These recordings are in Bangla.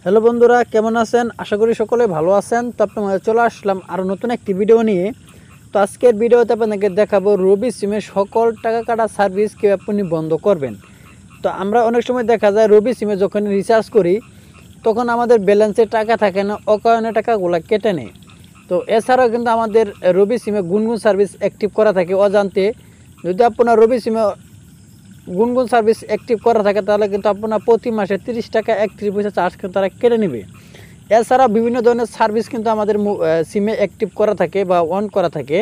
হ্যালো বন্ধুরা, কেমন আছেন? আশা করি সকলে ভালো আছেন। তো আপনাদের চলে আসলাম আরও নতুন একটি ভিডিও নিয়ে। তো আজকের ভিডিওতে আপনাদেরকে দেখাবো রবি সিমের সকল টাকা কাটা সার্ভিস কীভাবে আপনি বন্ধ করবেন। তো আমরা অনেক সময় দেখা যায় রবি সিমে যখন রিচার্জ করি তখন আমাদের ব্যালেন্সে টাকা থাকে না, অকারণে টাকাগুলো কেটে নেয়। তো এছাড়াও কিন্তু আমাদের রবি সিমে গুনগুন সার্ভিস অ্যাক্টিভ করা থাকে অজান্তে। যদি আপনার রবি সিমে গুনগুন সার্ভিস অ্যাক্টিভ করা থাকে তাহলে কিন্তু আপনার প্রতি মাসে 30 টাকা 31 পয়সা চার্জ কিন্তু তারা কেটে নেবে। এছাড়া বিভিন্ন ধরনের সার্ভিস কিন্তু আমাদের সিমে অ্যাক্টিভ করা থাকে বা অন করা থাকে।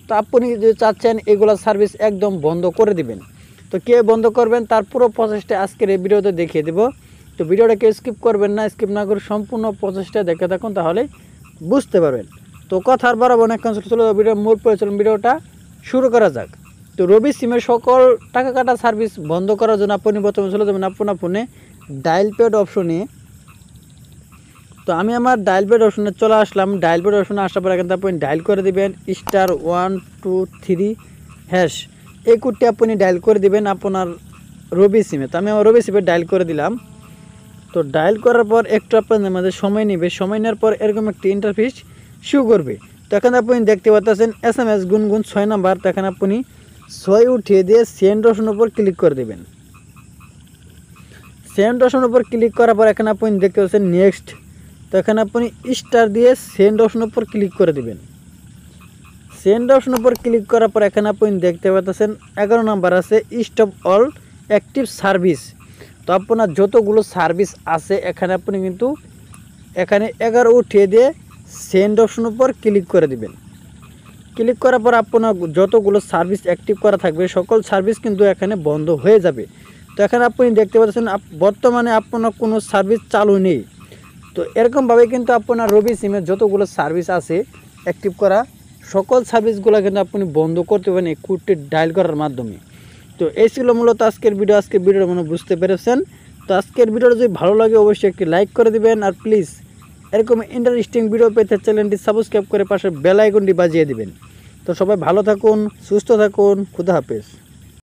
তো আপনি যদি চাচ্ছেন এগুলো সার্ভিস একদম বন্ধ করে দিবেন, তো কে বন্ধ করবেন তার পুরো প্রসেসটা আজকের এই ভিডিওতে দেখিয়ে দেব। তো ভিডিওটাকে স্কিপ করবেন না, স্কিপ না করে সম্পূর্ণ প্রসেসটা দেখে থাকুন, তাহলে বুঝতে পারবেন। তো কথার বাড়াবো না, চলে ভিডিও মূল পরিচালন, ভিডিওটা শুরু করা যাক। তো রবি সিমের সকল টাকা কাটা সার্ভিস বন্ধ করার জন্য আপনি প্রথমে চলে যাবেন আপনার ফোনে ডায়াল প্যাড অপশনে। তো আমি আমার ডায়াল প্যাড অপশনে চলে আসলাম। ডায়াল প্যাড অপশনে আসার পর এখানে আপনি ডায়াল করে দেবেন *123# এই কোডটি আপনি ডায়াল করে দিবেন আপনার রবি সিমে। তো আমি আমার রবি সিমে ডায়াল করে দিলাম। তো ডায়াল করার পর একটু আপনাদের মাঝে সময় নেবে, সময় নেওয়ার পর এরকম একটি ইন্টারফেস শো করবে। তো এখানে আপনি দেখতে পাচ্ছেন SMS গুনগুন 6 নাম্বার। তো এখানে আপনি 6 উঠিয়ে দিয়ে সেন্ড অপশনের উপর ক্লিক করে দেবেন। সেন্ড অপশনের উপর ক্লিক করার পর এখানে আপনি দেখতে পাচ্ছেন নেক্সট। তো এখানে আপনি স্টার দিয়ে সেন্ড অপশনের উপর ক্লিক করে দেবেন। সেন্ড অপশনের উপর ক্লিক করার পর এখানে আপনি দেখতে পাচ্ছেন 11 নাম্বার আছে স্টপ অল অ্যাক্টিভ সার্ভিস। তো আপনার যতগুলো সার্ভিস আছে এখানে আপনি কিন্তু এখানে 11 উঠিয়ে দিয়ে সেন্ড অপশনের উপর ক্লিক করে দিবেন। ক্লিক করার পর আপনার যতগুলো সার্ভিস অ্যাক্টিভ করা থাকবে সকল সার্ভিস কিন্তু এখানে বন্ধ হয়ে যাবে। তো এখানে আপনি দেখতে পাচ্ছেন বর্তমানে আপনার কোনো সার্ভিস চালু নেই। তো এরকমভাবে কিন্তু আপনার রবি সিমের যতগুলো সার্ভিস আছে অ্যাক্টিভ করা সকল সার্ভিসগুলো কিন্তু আপনি বন্ধ করতে পারেন এই কোডটি ডায়াল করার মাধ্যমে। তো এই ছিল মূলত আজকের ভিডিওর মনে বুঝতে পেরেছেন। তো আজকের ভিডিওটা যদি ভালো লাগে অবশ্যই একটি লাইক করে দিবেন, আর প্লিজ এরকম ইন্টারেস্টিং ভিডিও পেতে চ্যানেলটি সাবস্ক্রাইব করে পাশে বেল আইকনটি বাজিয়ে দিবেন। তো সবাই ভালো থাকুন, সুস্থ থাকুন, খুদা হাফেজ।